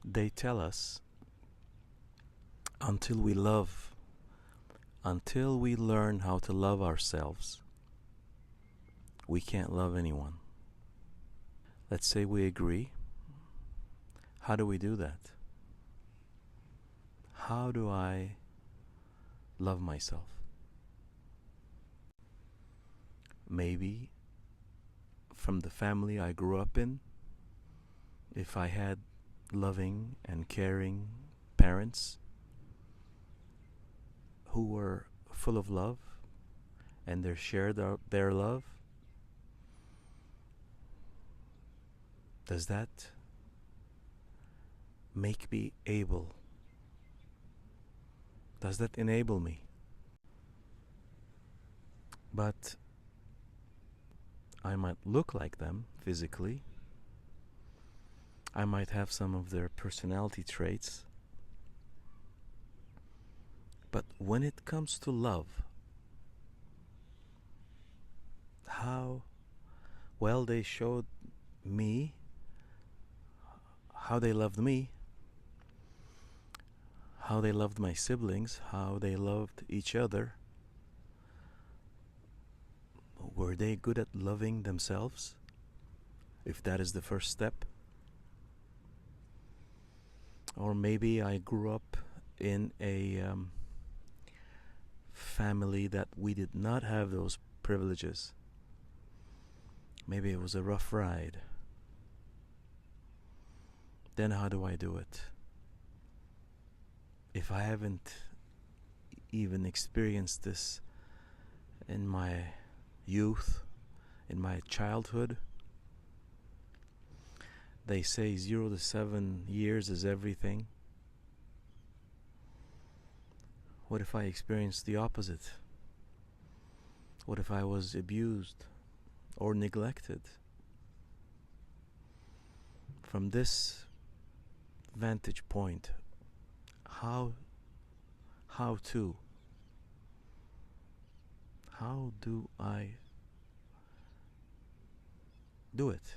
They tell us until we love, until we learn how to love ourselves, we can't love anyone. Let's say we agree. How do we do that? How do I love myself? Maybe from the family I grew up in, if I had loving and caring parents who were full of love and they shared their love, does that make me able? Does that enable me? But I might look like them physically. I might have some of their personality traits. But when it comes to love, how well they showed me how they loved me, how they loved my siblings, how they loved each other. Were they good at loving themselves? If that is the first step. Or maybe I grew up in a family that we did not have those privileges. Maybe it was a rough ride. Then how do I do it? If I haven't even experienced this in my youth, in my childhood, they say 0 to 7 years is everything. What if I experienced the opposite? What if I was abused or neglected? From this vantage point, how do I do it?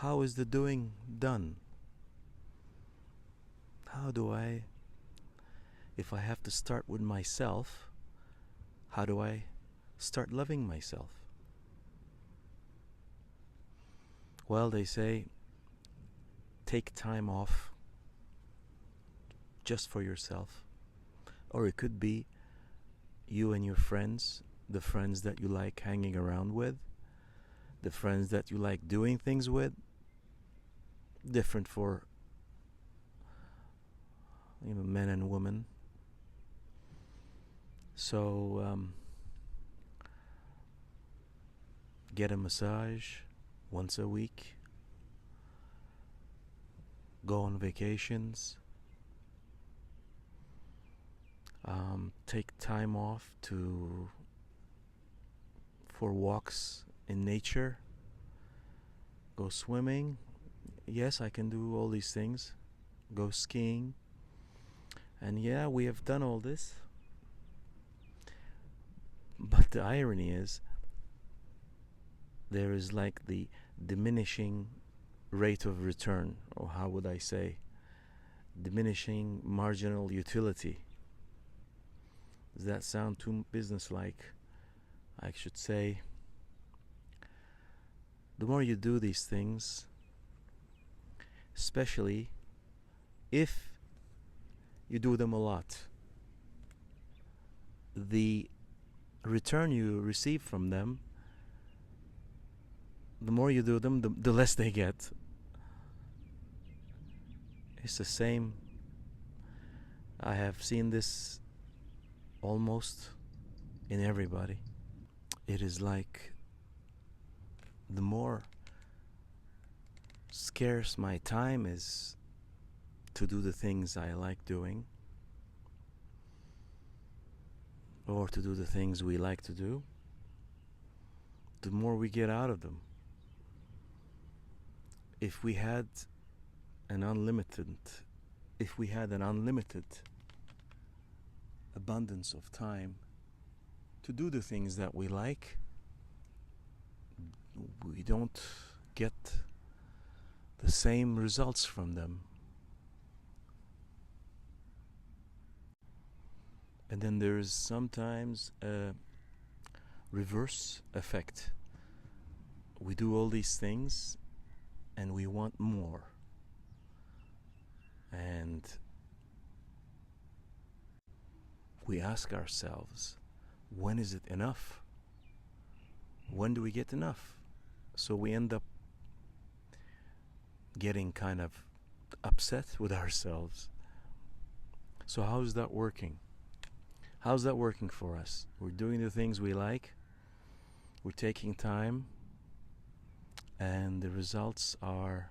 How is the doing done? How do I, if I have to start with myself, how do I start loving myself? Well, they say take time off just for yourself. Or it could be you and your friends, the friends that you like hanging around with, the friends that you like doing things with. Different for men and women. So get a massage once a week. Go on vacations. Take time off for walks in nature. Go swimming. Yes, I can do all these things. Go skiing. And yeah, we have done all this. But the irony is, there is like the diminishing rate of return, or how would I say, diminishing marginal utility. Does that sound too businesslike? I should say, the more you do these things, especially if you do them a lot, the return you receive from them, the more you do them, the less they get. It's the same. I have seen this almost in everybody. It is like the more scarce my time is to do the things I like doing, or to do the things we like to do, the more we get out of them. If we had an unlimited abundance of time to do the things that we like, we don't get the same results from them. And then there's sometimes a reverse effect. We do all these things and we want more. And we ask ourselves, when is it enough? When do we get enough? So we end up getting kind of upset with ourselves. So how is that working? How's that working for us? We're doing the things we like. We're taking time. And the results are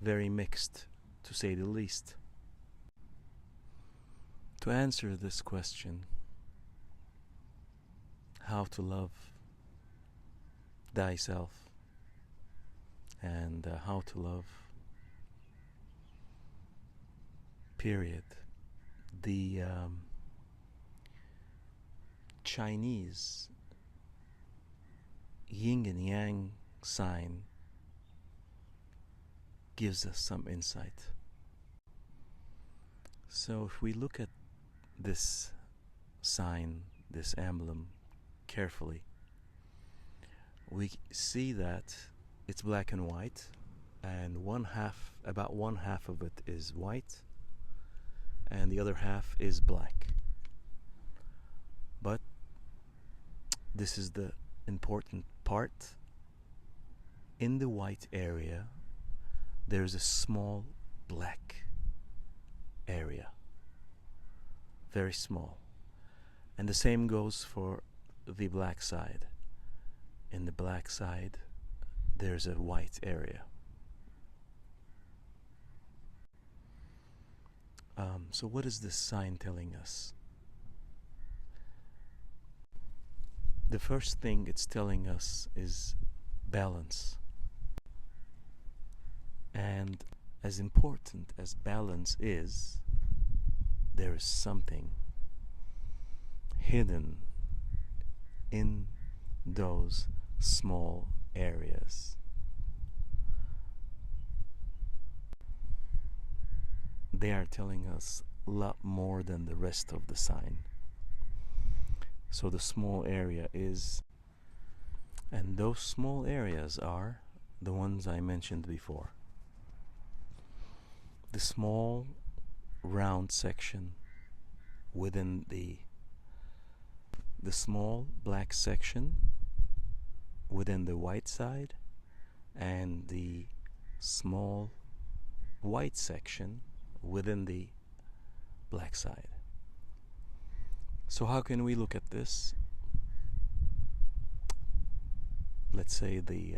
very mixed, to say the least. To answer this question, how to love thyself and how to love, period. The Chinese yin and yang sign gives us some insight. So if we look at this sign, this emblem, carefully, we see that it's black and white, and about one half of it is white, and the other half is black. But this is the important part. In the white area, there's a small black area. Very small. And the same goes for the black side. In the black side, there's a white area. So what is this sign telling us? The first thing it's telling us is balance. And as important as balance is, there is something hidden in those small areas. They are telling us a lot more than the rest of the sign. So the small area is, and those small areas are the ones I mentioned before. The small round section within the small black section within the white side, and the small white section within the black side. So how can we look at this? Let's say the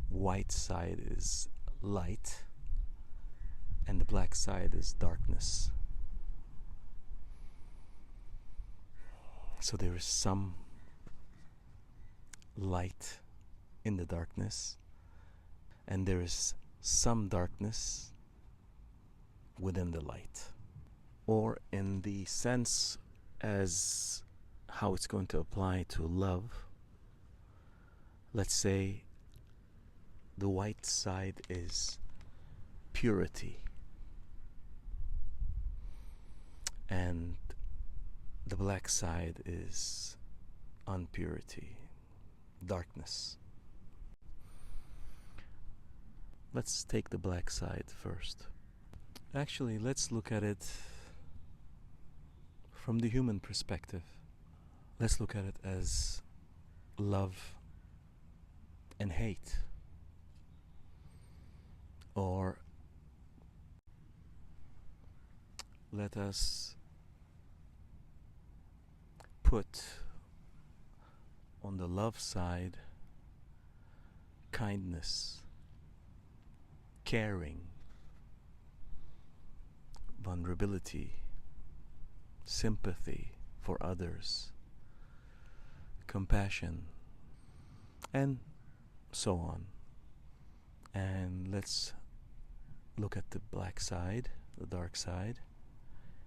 white side is light and the black side is darkness. So there is some light in the darkness, and there is some darkness within the light. Or in the sense as how it's going to apply to love, let's say the white side is purity, and the black side is unpurity, darkness. Let's take the black side first. Actually, let's look at it from the human perspective. Let's look at it as love and hate, or let us put on the love side kindness, caring, vulnerability, sympathy for others, compassion, and so on. And let's look at the black side, the dark side: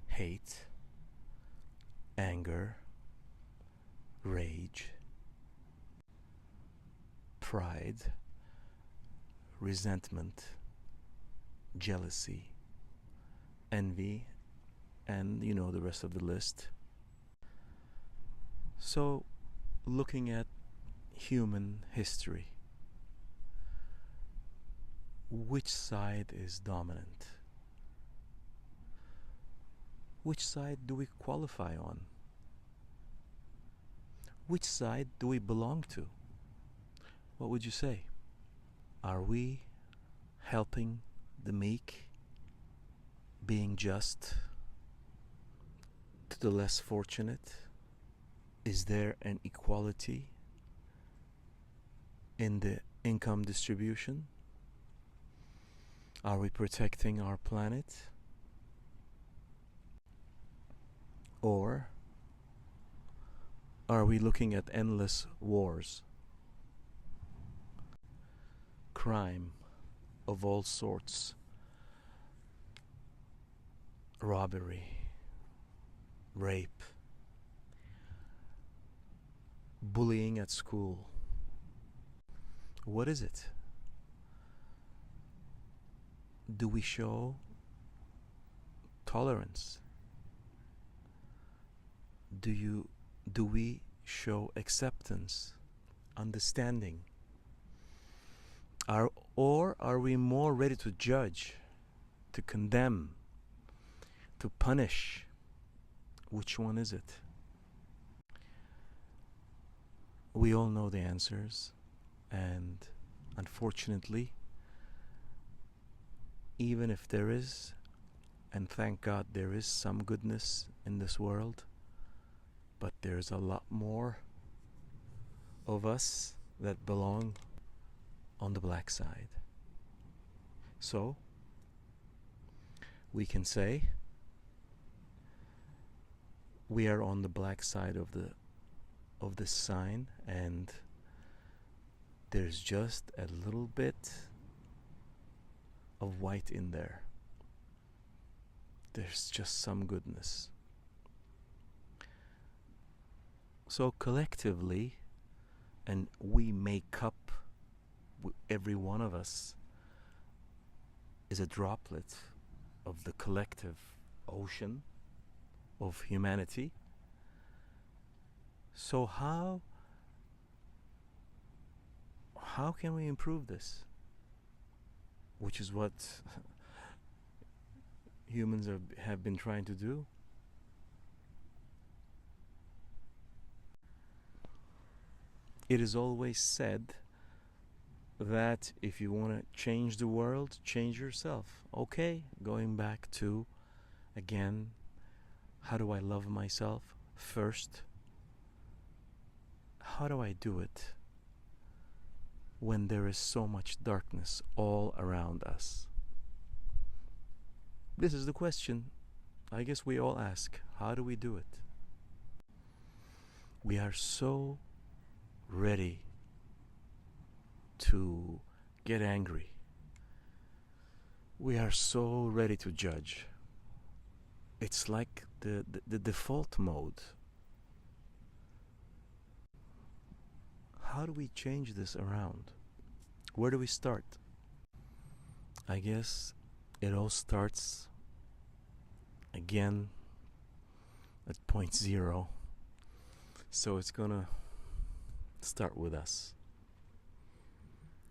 hate, anger, rage, pride, resentment, jealousy, envy, and you know the rest of the list. So, looking at human history, which side is dominant? Which side do we qualify on? Which side do we belong to? What would you say? Are we helping the meek, being just to the less fortunate? Is there an equality in the income distribution? Are we protecting our planet? Or are we looking at endless wars, crime of all sorts, robbery, rape, bullying at school? What is it? Do we show tolerance? Do we show acceptance, understanding? Or are we more ready to judge, to condemn, to punish? Which one is it? We all know the answers, and unfortunately, even if there is, and thank God there is some goodness in this world, but there's a lot more of us that belong on the black side. So, we can say we are on the black side of the sign, and there's just a little bit of white in there. There's just some goodness. So collectively, and we make up, every one of us is a droplet of the collective ocean of humanity. So how can we improve this? Which is what humans have been trying to do. It is always said that if you want to change the world, change yourself. Okay, going back to, again, how do I love myself first? How do I do it when there is so much darkness all around us? This is the question I guess we all ask. How do we do it? We are so ready to get angry. We are so ready to judge. It's like the default mode. How do we change this around? Where do we start? I guess it all starts again at point zero. So it's gonna start with us.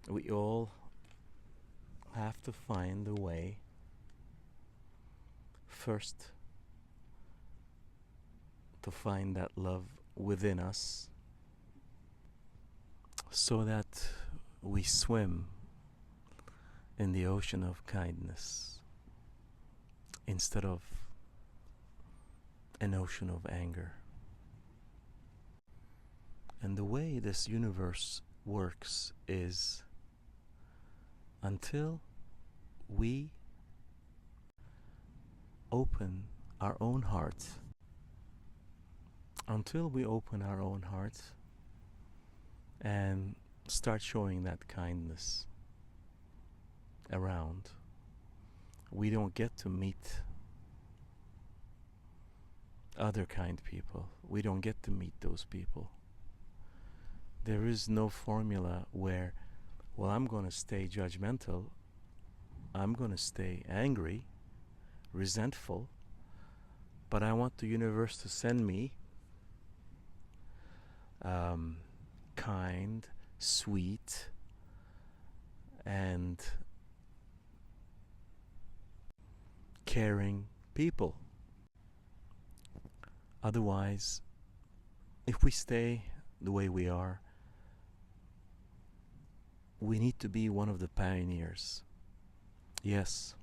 We all have to find a way first to find that love within us, so that we swim in the ocean of kindness instead of an ocean of anger. And the way this universe works is, until we open our own heart, and start showing that kindness around, we don't get to meet other kind people. We don't get to meet those people. There is no formula where well, I'm going to stay judgmental, I'm going to stay angry, resentful, but I want the universe to send me kind, sweet, and caring people. Otherwise, if we stay the way we are, we need to be one of the pioneers. Yes,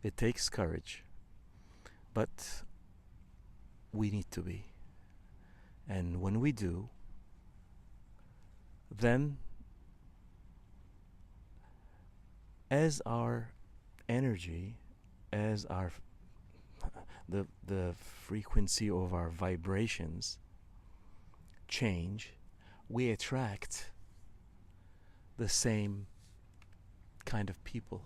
it takes courage, but we need to be. And when we do, then as our energy, as our the frequency of our vibrations change, we attract the same kind of people.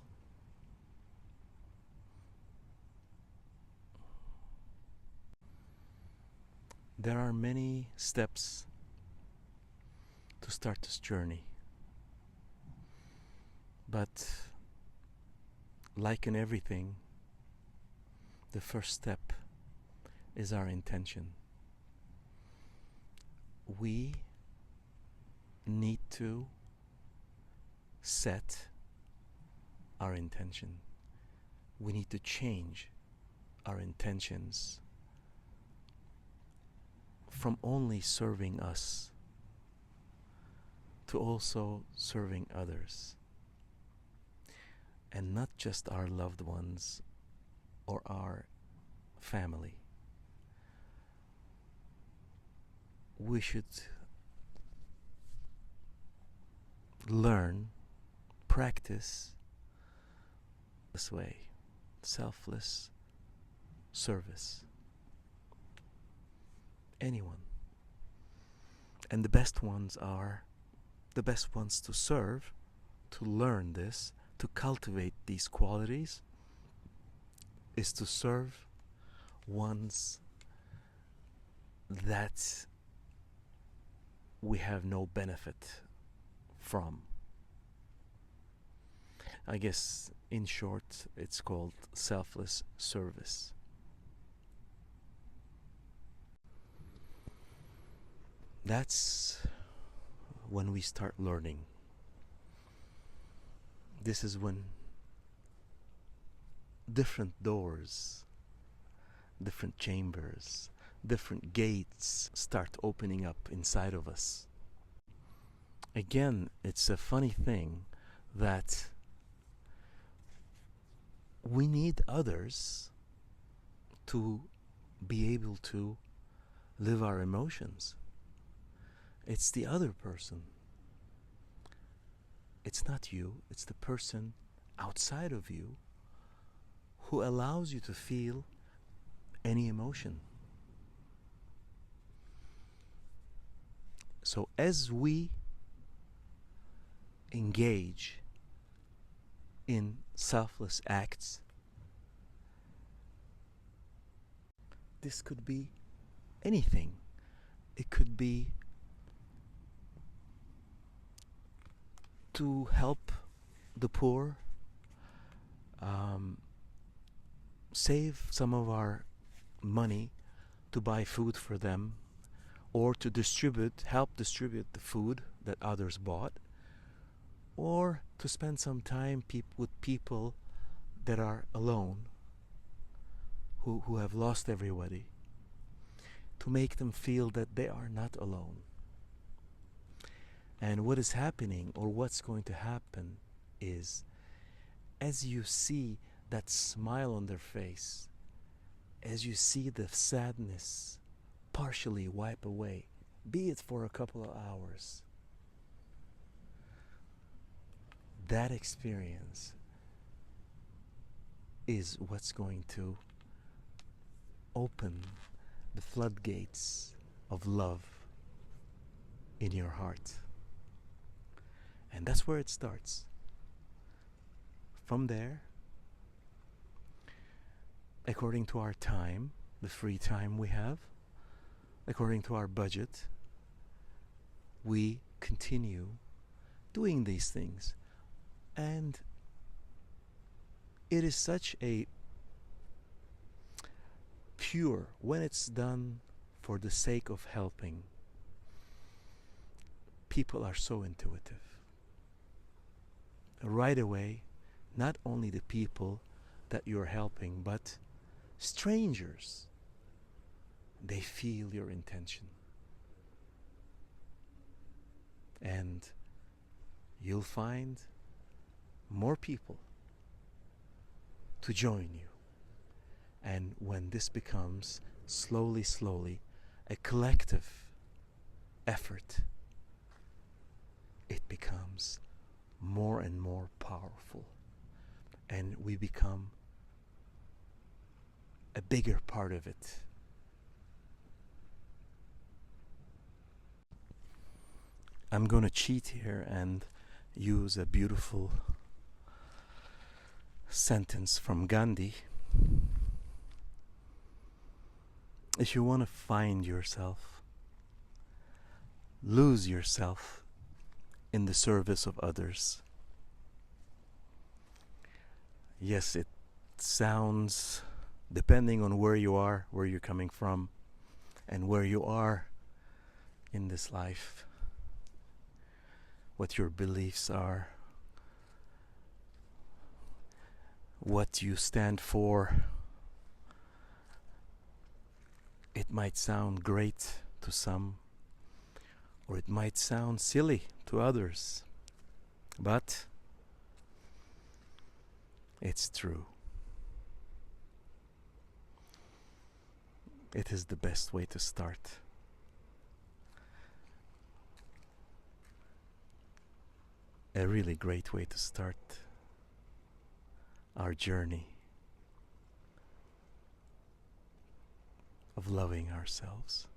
There are many steps to start this journey, but like in everything, the first step is our intention. We need to set our intention. We need to change our intentions from only serving us to also serving others, and not just our loved ones or our family. We should learn, practice this way: selfless service. Anyone. And the best ones are the best ones to serve, to learn this, to cultivate these qualities, is to serve ones that we have no benefit from. I guess, in short, it's called selfless service. That's when we start learning. This is when different doors, different chambers, different gates start opening up inside of us. Again, it's a funny thing that we need others to be able to live our emotions. It's the other person. It's not you, it's the person outside of you who allows you to feel any emotion. So as we engage in selfless acts, this could be anything. It could be to help the poor, save some of our money to buy food for them, or to help distribute the food that others bought, or to spend some time with people that are alone, who have lost everybody, to make them feel that they are not alone. And what is happening, or what's going to happen, is as you see that smile on their face, as you see the sadness partially wipe away, be it for a couple of hours, that experience is what's going to open the floodgates of love in your heart. And that's where it starts. From there, according to our time, the free time we have, according to our budget, we continue doing these things. And it is such a pure when it's done for the sake of helping. People are so intuitive. Right away, not only the people that you're helping, but strangers, they feel your intention. And you'll find more people to join you. And when this becomes slowly a collective effort, it becomes more and more powerful. And we become a bigger part of it. I'm going to cheat here and use a beautiful sentence from Gandhi. If you want to find yourself, lose yourself in the service of others. Yes, it sounds, depending on where you are, where you're coming from, and where you are in this life, what your beliefs are, what you stand for. It might sound great to some, or it might sound silly to others, but it's true. It is the best way to start. A really great way to start our journey of loving ourselves.